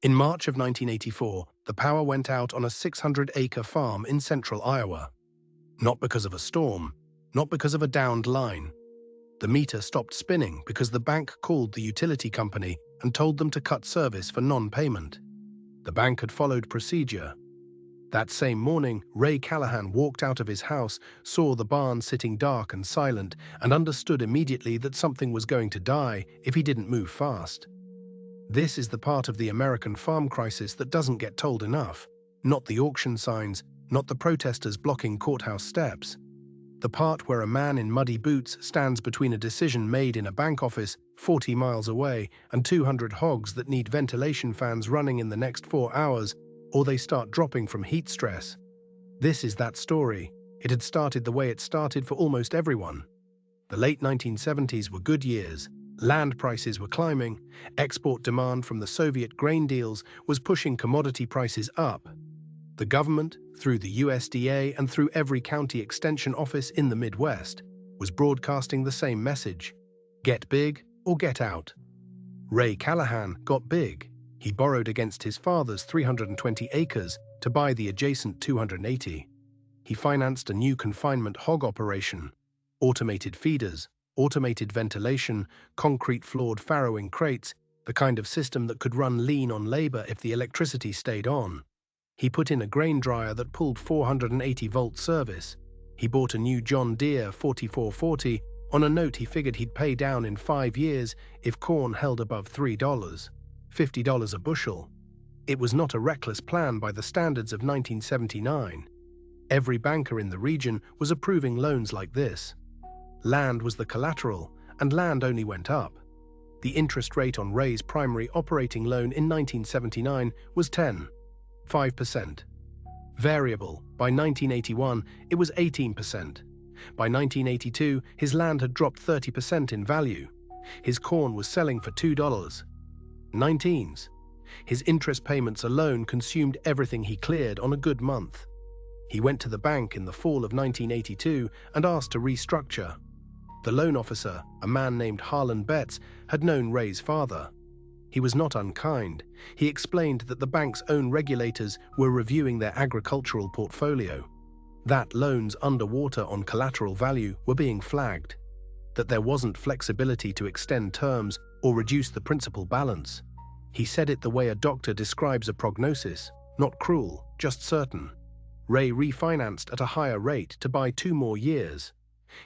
In March of 1984, the power went out on a 600-acre farm in central Iowa. Not because of a storm, not because of a downed line. The meter stopped spinning because the bank called the utility company and told them to cut service for non-payment. The bank had followed procedure. That same morning, Ray Callahan walked out of his house, saw the barn sitting dark and silent, and understood immediately that something was going to die if he didn't move fast. This is the part of the American farm crisis that doesn't get told enough. Not the auction signs, not the protesters blocking courthouse steps. The part where a man in muddy boots stands between a decision made in a bank office 40 miles away and 200 hogs that need ventilation fans running in the next 4 hours, or they start dropping from heat stress. This is that story. It had started the way it started for almost everyone. The late 1970s were good years. Land prices were climbing. Export demand from the Soviet grain deals was pushing commodity prices up. The government, through the USDA and through every county extension office in the Midwest, was broadcasting the same message: get big or get out. Ray Callahan got big. He borrowed against his father's 320 acres to buy the adjacent 280. He financed a new confinement hog operation, automated feeders, automated ventilation, concrete-floored farrowing crates, the kind of system that could run lean on labor if the electricity stayed on. He put in a grain dryer that pulled 480-volt service. He bought a new John Deere 4440 on a note he figured he'd pay down in 5 years if corn held above $3, $50 a bushel. It was not a reckless plan by the standards of 1979. Every banker in the region was approving loans like this. Land was the collateral, and land only went up. The interest rate on Ray's primary operating loan in 1979 was 5%. Variable, by 1981, it was 18%. By 1982, his land had dropped 30% in value. His corn was selling for $2.19. His interest payments alone consumed everything he cleared on a good month. He went to the bank in the fall of 1982 and asked to restructure. The loan officer, a man named Harlan Betts, had known Ray's father. He was not unkind. He explained that the bank's own regulators were reviewing their agricultural portfolio, that loans underwater on collateral value were being flagged, that there wasn't flexibility to extend terms or reduce the principal balance. He said it the way a doctor describes a prognosis, not cruel, just certain. Ray refinanced at a higher rate to buy 2 more years.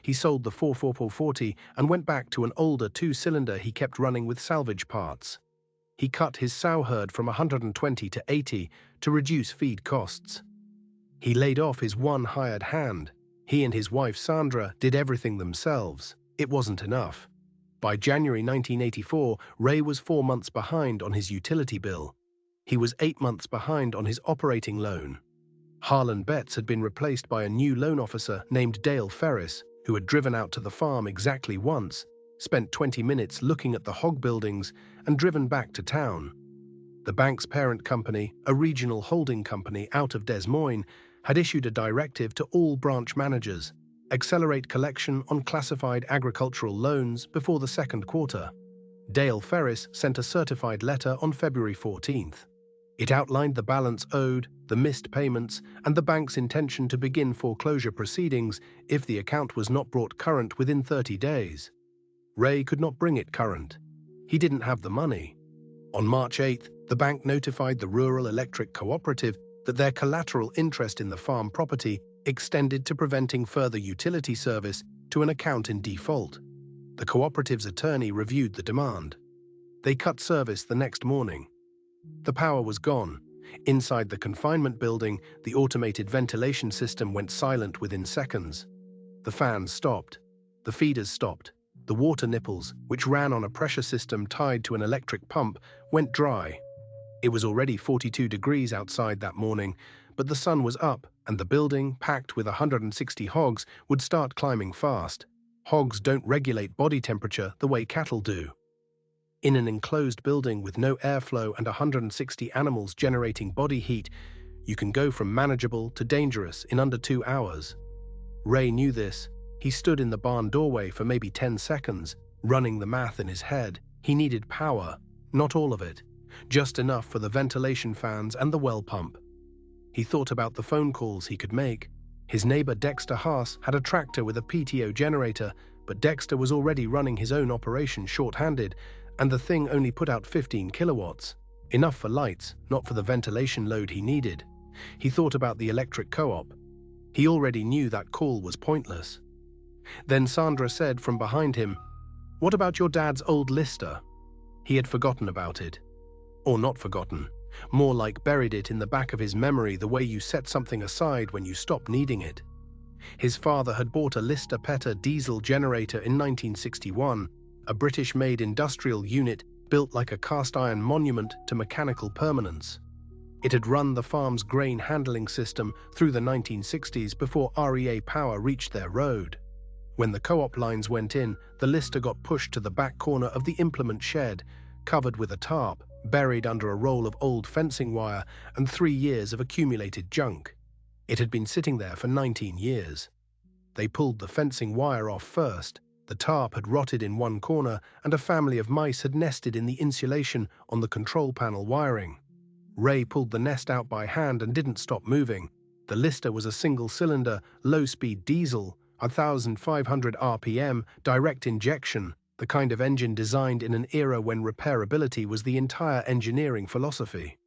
He sold the 4440 and went back to an older 2-cylinder he kept running with salvage parts. He cut his sow herd from 120 to 80 to reduce feed costs. He laid off his one hired hand. He and his wife Sandra did everything themselves. It wasn't enough. By January 1984, Ray was 4 months behind on his utility bill. He was 8 months behind on his operating loan. Harlan Betts had been replaced by a new loan officer named Dale Ferris, who had driven out to the farm exactly once, spent 20 minutes looking at the hog buildings, and driven back to town. The bank's parent company, a regional holding company out of Des Moines, had issued a directive to all branch managers: accelerate collection on classified agricultural loans before the second quarter. Dale Ferris sent a certified letter on February 14th. It outlined the balance owed, the missed payments, and the bank's intention to begin foreclosure proceedings if the account was not brought current within 30 days. Ray could not bring it current. He didn't have the money. On March 8th, the bank notified the Rural Electric Cooperative that their collateral interest in the farm property extended to preventing further utility service to an account in default. The cooperative's attorney reviewed the demand. They cut service the next morning. The power was gone. Inside the confinement building, the automated ventilation system went silent within seconds. The fans stopped. The feeders stopped. The water nipples, which ran on a pressure system tied to an electric pump, went dry. It was already 42 degrees outside that morning, but the sun was up, and the building, packed with 160 hogs, would start climbing fast. Hogs don't regulate body temperature the way cattle do. In an enclosed building with no airflow and 160 animals generating body heat, you can go from manageable to dangerous in under 2 hours. Ray knew this. He stood in the barn doorway for maybe 10 seconds, running the math in his head. He needed power, not all of it. just enough for the ventilation fans and the well pump. He thought about the phone calls he could make. His neighbor Dexter Haas had a tractor with a PTO generator, but Dexter was already running his own operation short-handed, and the thing only put out 15 kilowatts. Enough for lights, not for the ventilation load he needed. He thought about the electric co-op. He already knew that call was pointless. Then Sandra said from behind him, "What about your dad's old Lister?" He had forgotten about it. Or not forgotten. More like buried it in the back of his memory, the way you set something aside when you stop needing it. His father had bought a Lister Petter diesel generator in 1961, a British-made industrial unit built like a cast-iron monument to mechanical permanence. It had run the farm's grain handling system through the 1960s before REA Power reached their road. When the co-op lines went in, the Lister got pushed to the back corner of the implement shed, covered with a tarp, buried under a roll of old fencing wire and 3 years of accumulated junk. It had been sitting there for 19 years. They pulled the fencing wire off first. The tarp had rotted in one corner, and a family of mice had nested in the insulation on the control panel wiring. Ray pulled the nest out by hand and didn't stop moving. The Lister was a single-cylinder, low-speed diesel, 1,500 RPM, direct injection, the kind of engine designed in an era when repairability was the entire engineering philosophy.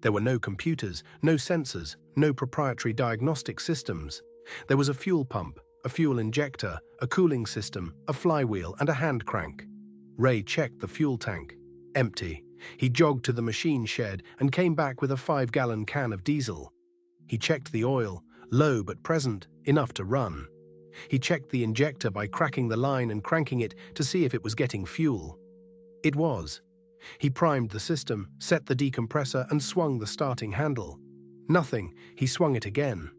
There were no computers, no sensors, no proprietary diagnostic systems. There was a fuel pump, a fuel injector, a cooling system, a flywheel, and a hand crank. Ray checked the fuel tank. Empty. He jogged to the machine shed and came back with a 5-gallon can of diesel. He checked the oil, low but present, enough to run. He checked the injector by cracking the line and cranking it to see if it was getting fuel. It was. He primed the system, set the decompressor, and swung the starting handle. Nothing. He swung it again.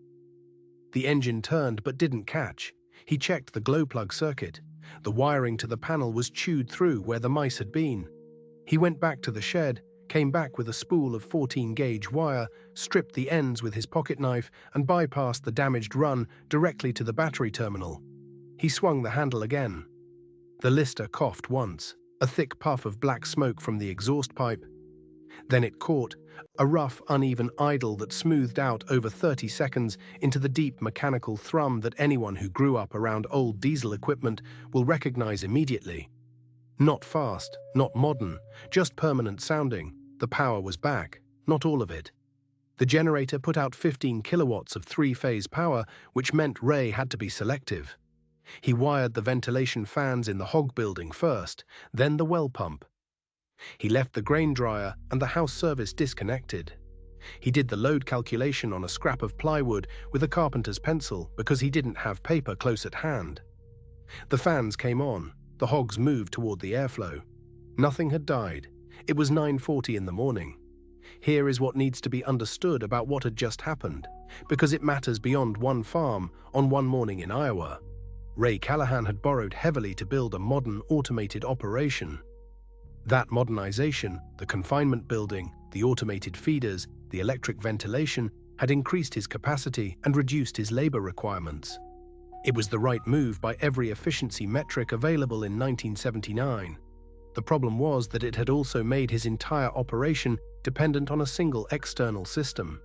The engine turned but didn't catch. He checked the glow plug circuit. The wiring to the panel was chewed through where the mice had been. He went back to the shed, came back with a spool of 14-gauge wire, stripped the ends with his pocket knife, and bypassed the damaged run directly to the battery terminal. He swung the handle again. The Lister coughed once, a thick puff of black smoke from the exhaust pipe. Then it caught, a rough, uneven idle that smoothed out over 30 seconds into the deep mechanical thrum that anyone who grew up around old diesel equipment will recognize immediately. Not fast, not modern, just permanent sounding. The power was back, not all of it. The generator put out 15 kilowatts of 3-phase power, which meant Ray had to be selective. He wired the ventilation fans in the hog building first, then the well pump. He left the grain dryer and the house service disconnected. He did the load calculation on a scrap of plywood with a carpenter's pencil because he didn't have paper close at hand. The fans came on. The hogs moved toward the airflow. Nothing had died. It was 9:40 in the morning. Here is what needs to be understood about what had just happened, because it matters beyond one farm on one morning in Iowa. Ray Callahan had borrowed heavily to build a modern automated operation. That modernization, the confinement building, the automated feeders, the electric ventilation, had increased his capacity and reduced his labor requirements. It was the right move by every efficiency metric available in 1979. The problem was that it had also made his entire operation dependent on a single external system.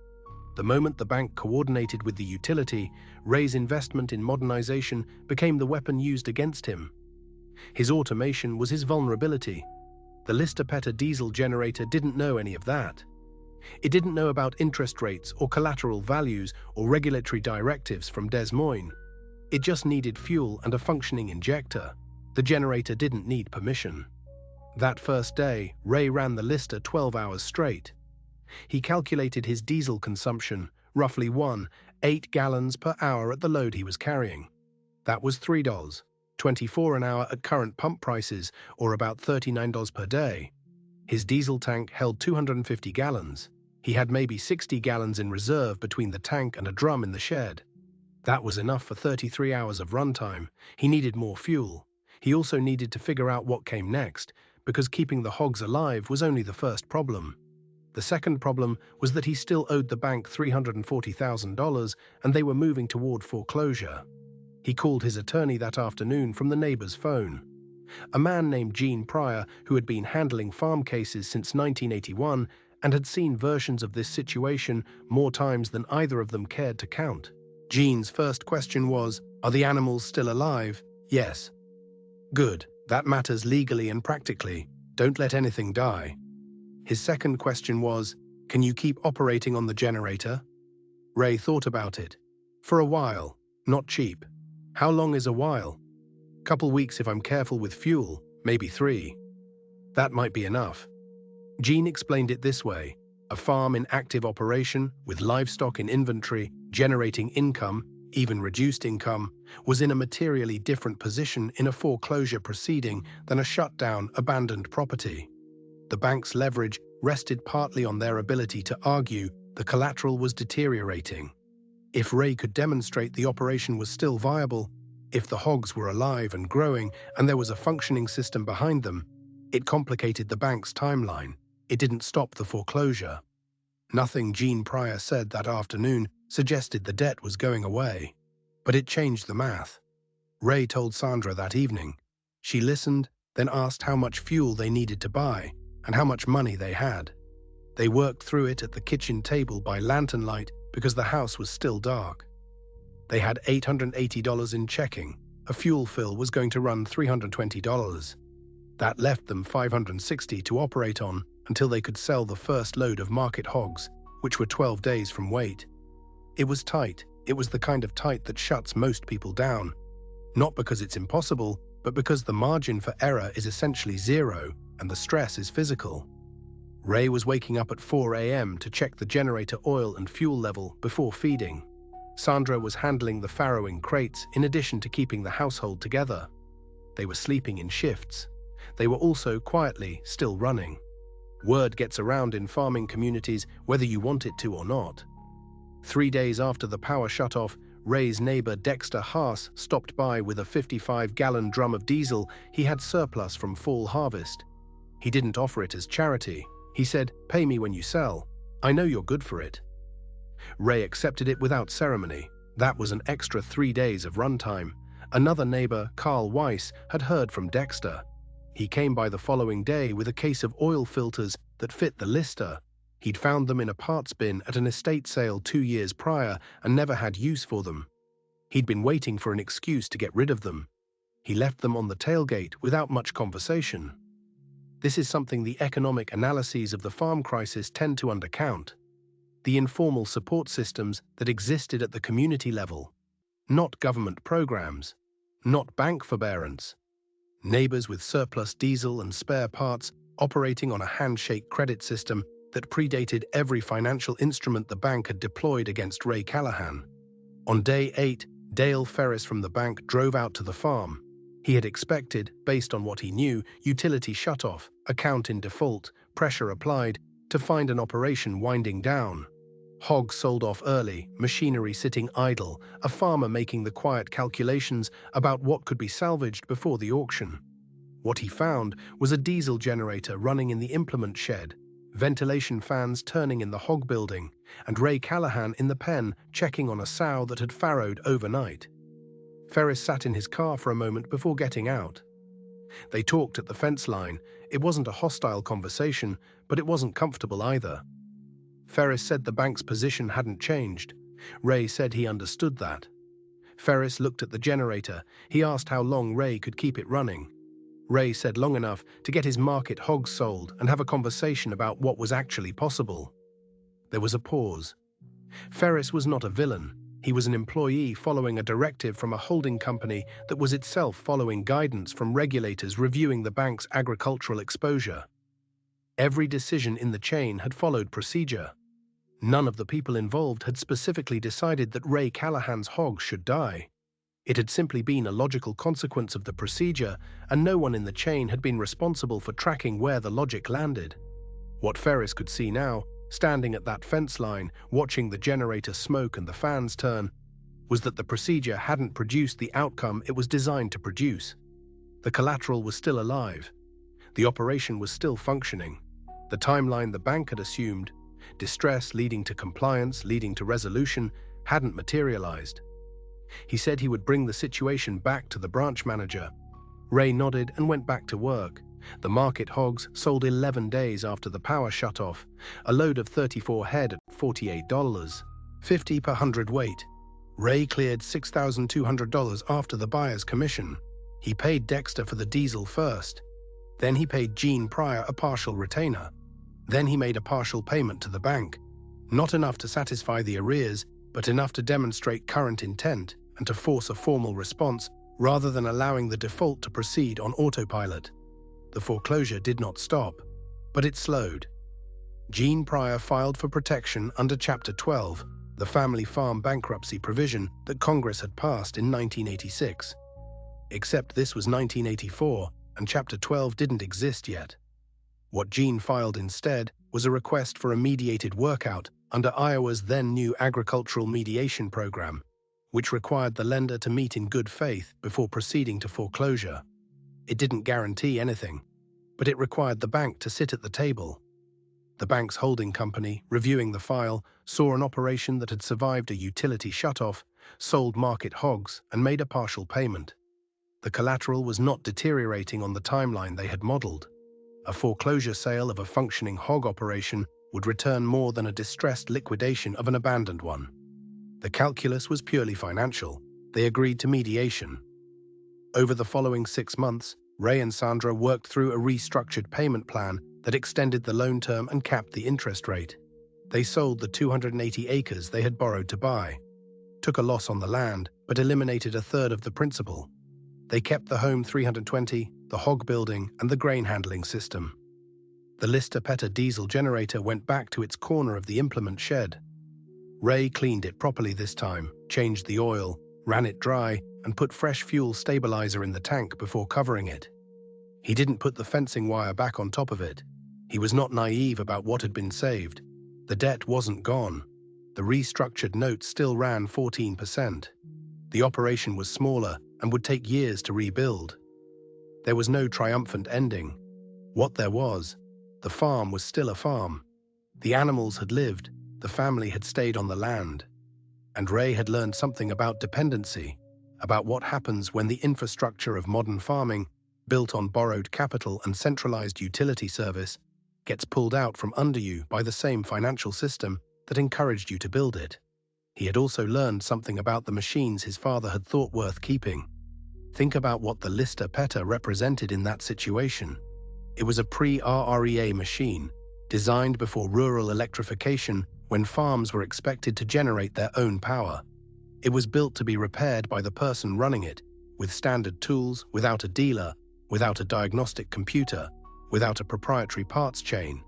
The moment the bank coordinated with the utility, Ray's investment in modernization became the weapon used against him. His automation was his vulnerability. The Lister Petter diesel generator didn't know any of that. It didn't know about interest rates or collateral values or regulatory directives from Des Moines. It just needed fuel and a functioning injector. The generator didn't need permission. That first day, Ray ran the Lister 12 hours straight. He calculated his diesel consumption, roughly 8 gallons per hour at the load he was carrying. That was $3.24 an hour at current pump prices, or about $39 per day. His diesel tank held 250 gallons. He had maybe 60 gallons in reserve between the tank and a drum in the shed. That was enough for 33 hours of runtime. He needed more fuel. He also needed to figure out what came next, because keeping the hogs alive was only the first problem. The second problem was that he still owed the bank $340,000, and they were moving toward foreclosure. He called his attorney that afternoon from the neighbor's phone. a man named Gene Pryor who had been handling farm cases since 1981 and had seen versions of this situation more times than either of them cared to count. Gene's first question was, "Are the animals still alive?" "Yes." "Good. That matters legally and practically. Don't let anything die." His second question was, "Can you keep operating on the generator?" Ray thought about it. "For a while. Not cheap." "How long is a while?" "Couple weeks if I'm careful with fuel, maybe 3. "That might be enough." Gene explained it this way: a farm in active operation, with livestock in inventory, generating income, even reduced income, was in a materially different position in a foreclosure proceeding than a shut-down, abandoned property. The bank's leverage rested partly on their ability to argue the collateral was deteriorating. If Ray could demonstrate the operation was still viable, if the hogs were alive and growing and there was a functioning system behind them, it complicated the bank's timeline. It didn't stop the foreclosure. Nothing Gene Pryor said that afternoon suggested the debt was going away, but it changed the math. Ray told Sandra that evening. She listened, then asked how much fuel they needed to buy and how much money they had. They worked through it at the kitchen table by lantern light because the house was still dark. They had $880 in checking. A fuel fill was going to run $320. That left them $560 to operate on until they could sell the first load of market hogs, which were 12 days from weight. It was tight. It was the kind of tight that shuts most people down. Not because it's impossible, but because the margin for error is essentially zero and the stress is physical. Ray was waking up at 4 a.m. to check the generator oil and fuel level before feeding. Sandra was handling the farrowing crates in addition to keeping the household together. They were sleeping in shifts. They were also quietly still running. Word gets around in farming communities whether you want it to or not. 3 days after the power shut off, Ray's neighbor Dexter Haas stopped by with a 55-gallon drum of diesel he had surplus from fall harvest. He didn't offer it as charity. He said, "Pay me when you sell. I know you're good for it." Ray accepted it without ceremony. That was an extra 3 days of runtime. Another neighbor, Carl Weiss, had heard from Dexter. He came by the following day with a case of oil filters that fit the lister. He'd found them in a parts bin at an estate sale 2 years prior and never had use for them. He'd been waiting for an excuse to get rid of them. He left them on the tailgate without much conversation. This is something the economic analyses of the farm crisis tend to undercount. The informal support systems that existed at the community level. Not government programs. Not bank forbearance. Neighbors with surplus diesel and spare parts operating on a handshake credit system that predated every financial instrument the bank had deployed against Ray Callahan. On day 8, Dale Ferris from the bank drove out to the farm. He had expected, based on what he knew, utility shutoff, account in default, pressure applied, to find an operation winding down. Hogs sold off early, machinery sitting idle, a farmer making the quiet calculations about what could be salvaged before the auction. What he found was a diesel generator running in the implement shed, ventilation fans turning in the hog building, and Ray Callahan in the pen checking on a sow that had farrowed overnight. Ferris sat in his car for a moment before getting out. They talked at the fence line. It wasn't a hostile conversation, but it wasn't comfortable either. Ferris said the bank's position hadn't changed. Ray said he understood that. Ferris looked at the generator. He asked how long Ray could keep it running. Ray said long enough to get his market hogs sold and have a conversation about what was actually possible. There was a pause. Ferris was not a villain. He was an employee following a directive from a holding company that was itself following guidance from regulators reviewing the bank's agricultural exposure. Every decision in the chain had followed procedure. None of the people involved had specifically decided that Ray Callahan's hogs should die. It had simply been a logical consequence of the procedure, and no one in the chain had been responsible for tracking where the logic landed. What Ferris could see now, standing at that fence line, watching the generator smoke and the fans turn, was that the procedure hadn't produced the outcome it was designed to produce. The collateral was still alive. The operation was still functioning. The timeline the bank had assumed, distress leading to compliance, leading to resolution, hadn't materialized. He said he would bring the situation back to the branch manager. Ray nodded and went back to work. The market hogs sold 11 days after the power shut off, a load of 34 head at $48.50 per hundredweight. Ray cleared $6,200 after the buyer's commission. He paid Dexter for the diesel first. Then he paid Gene Pryor a partial retainer. Then he made a partial payment to the bank. Not enough to satisfy the arrears, but enough to demonstrate current intent and to force a formal response rather than allowing the default to proceed on autopilot. The foreclosure did not stop, but it slowed. Gene Pryor filed for protection under Chapter 12, the family farm bankruptcy provision that Congress had passed in 1986. Except this was 1984, and Chapter 12 didn't exist yet. What Gene filed instead was a request for a mediated workout under Iowa's then-new agricultural mediation program, which required the lender to meet in good faith before proceeding to foreclosure. It didn't guarantee anything, but it required the bank to sit at the table. The bank's holding company, reviewing the file, saw an operation that had survived a utility shutoff, sold market hogs, and made a partial payment. The collateral was not deteriorating on the timeline they had modeled. A foreclosure sale of a functioning hog operation would return more than a distressed liquidation of an abandoned one. The calculus was purely financial. They agreed to mediation. Over the following 6 months, Ray and Sandra worked through a restructured payment plan that extended the loan term and capped the interest rate. They sold the 280 acres they had borrowed to buy, took a loss on the land, but eliminated a third of the principal. They kept the home 320, the hog building, and the grain handling system. The Lister Petter diesel generator went back to its corner of the implement shed. Ray cleaned it properly this time, changed the oil, ran it dry, and put fresh fuel stabilizer in the tank before covering it. He didn't put the fencing wire back on top of it. He was not naive about what had been saved. The debt wasn't gone. The restructured note still ran 14%. The operation was smaller and would take years to rebuild. There was no triumphant ending. What there was, the farm was still a farm. The animals had lived, the family had stayed on the land. And Ray had learned something about dependency, about what happens when the infrastructure of modern farming, built on borrowed capital and centralized utility service, gets pulled out from under you by the same financial system that encouraged you to build it. He had also learned something about the machines his father had thought worth keeping. Think about what the Lister Petter represented in that situation. It was a pre-RREA machine, designed before rural electrification when farms were expected to generate their own power. It was built to be repaired by the person running it, with standard tools, without a dealer, without a diagnostic computer, without a proprietary parts chain.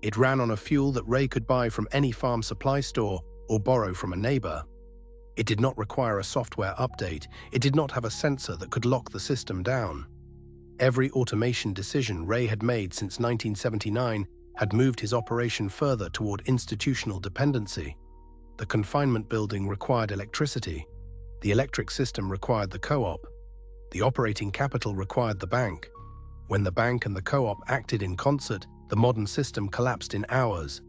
It ran on a fuel that Ray could buy from any farm supply store or borrow from a neighbor. It did not require a software update. It did not have a sensor that could lock the system down. Every automation decision Ray had made since 1979 had moved his operation further toward institutional dependency. The confinement building required electricity. The electric system required the co-op. The operating capital required the bank. When the bank and the co-op acted in concert, the modern system collapsed in hours.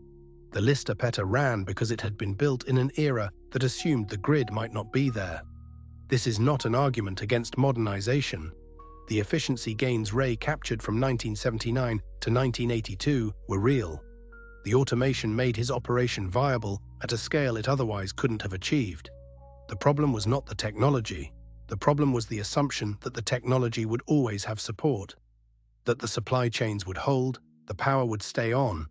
The Lister Petter ran because it had been built in an era that assumed the grid might not be there. This is not an argument against modernization. The efficiency gains Ray captured from 1979 to 1982 were real. The automation made his operation viable at a scale it otherwise couldn't have achieved. The problem was not the technology. The problem was the assumption that the technology would always have support, that the supply chains would hold, the power would stay on,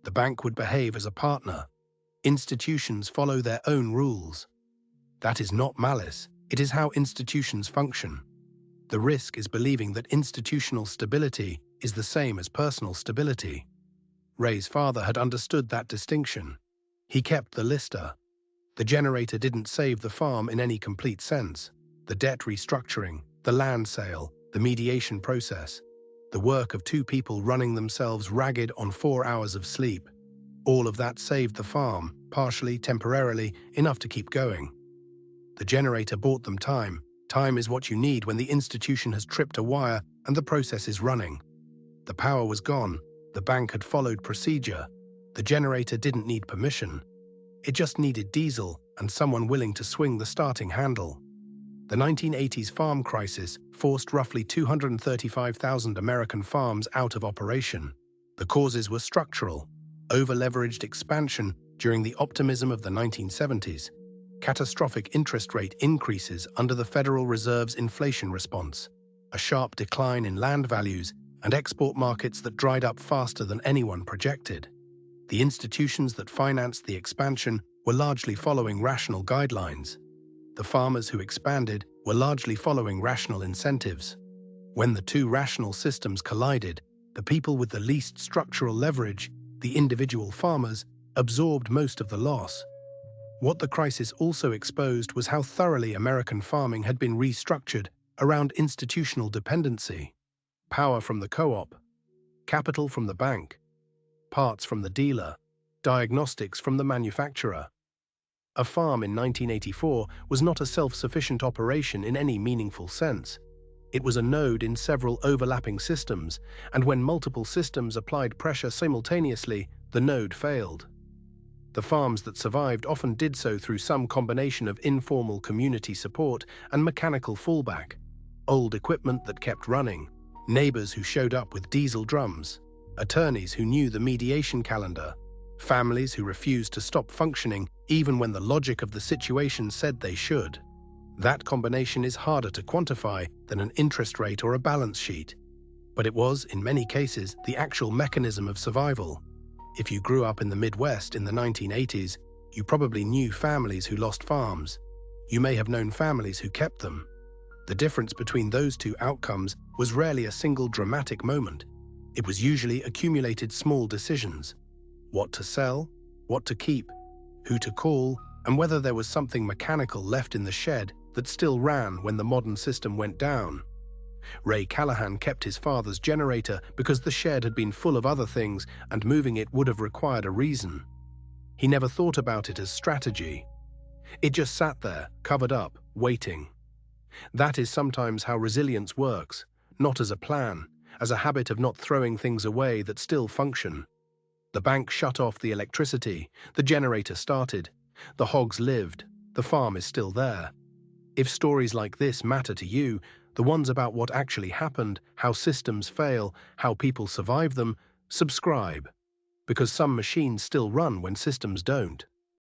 the bank would behave as a partner. Institutions follow their own rules. That is not malice. It is how institutions function. The risk is believing that institutional stability is the same as personal stability. Ray's father had understood that distinction. He kept the Lister. The generator didn't save the farm in any complete sense. The debt restructuring, the land sale, the mediation process, the work of 2 people running themselves ragged on 4 hours of sleep. All of that saved the farm, partially, temporarily, enough to keep going. The generator bought them time. Time is what you need when the institution has tripped a wire and the process is running. The power was gone. The bank had followed procedure. The generator didn't need permission. It just needed diesel and someone willing to swing the starting handle. The 1980s farm crisis forced roughly 235,000 American farms out of operation. The causes were structural: over-leveraged expansion during the optimism of the 1970s, catastrophic interest rate increases under the Federal Reserve's inflation response, a sharp decline in land values, and export markets that dried up faster than anyone projected. The institutions that financed the expansion were largely following rational guidelines. The farmers who expanded were largely following rational incentives. When the two rational systems collided, the people with the least structural leverage, the individual farmers, absorbed most of the loss. What the crisis also exposed was how thoroughly American farming had been restructured around institutional dependency: power from the co-op, capital from the bank, parts from the dealer, diagnostics from the manufacturer. A farm in 1984 was not a self-sufficient operation in any meaningful sense. It was a node in several overlapping systems, and when multiple systems applied pressure simultaneously, the node failed. The farms that survived often did so through some combination of informal community support and mechanical fallback: old equipment that kept running, neighbors who showed up with diesel drums, attorneys who knew the mediation calendar, families who refused to stop functioning even when the logic of the situation said they should. That combination is harder to quantify than an interest rate or a balance sheet, but it was, in many cases, the actual mechanism of survival. If you grew up in the Midwest in the 1980s, you probably knew families who lost farms. You may have known families who kept them. The difference between those two outcomes was rarely a single dramatic moment. It was usually accumulated small decisions: what to sell, what to keep, who to call, and whether there was something mechanical left in the shed that still ran when the modern system went down. Ray Callahan kept his father's generator because the shed had been full of other things and moving it would have required a reason. He never thought about it as strategy. It just sat there, covered up, waiting. That is sometimes how resilience works, not as a plan, as a habit of not throwing things away that still function. The bank shut off the electricity, the generator started, the hogs lived, the farm is still there. If stories like this matter to you, the ones about what actually happened, how systems fail, how people survive them, subscribe. Because some machines still run when systems don't.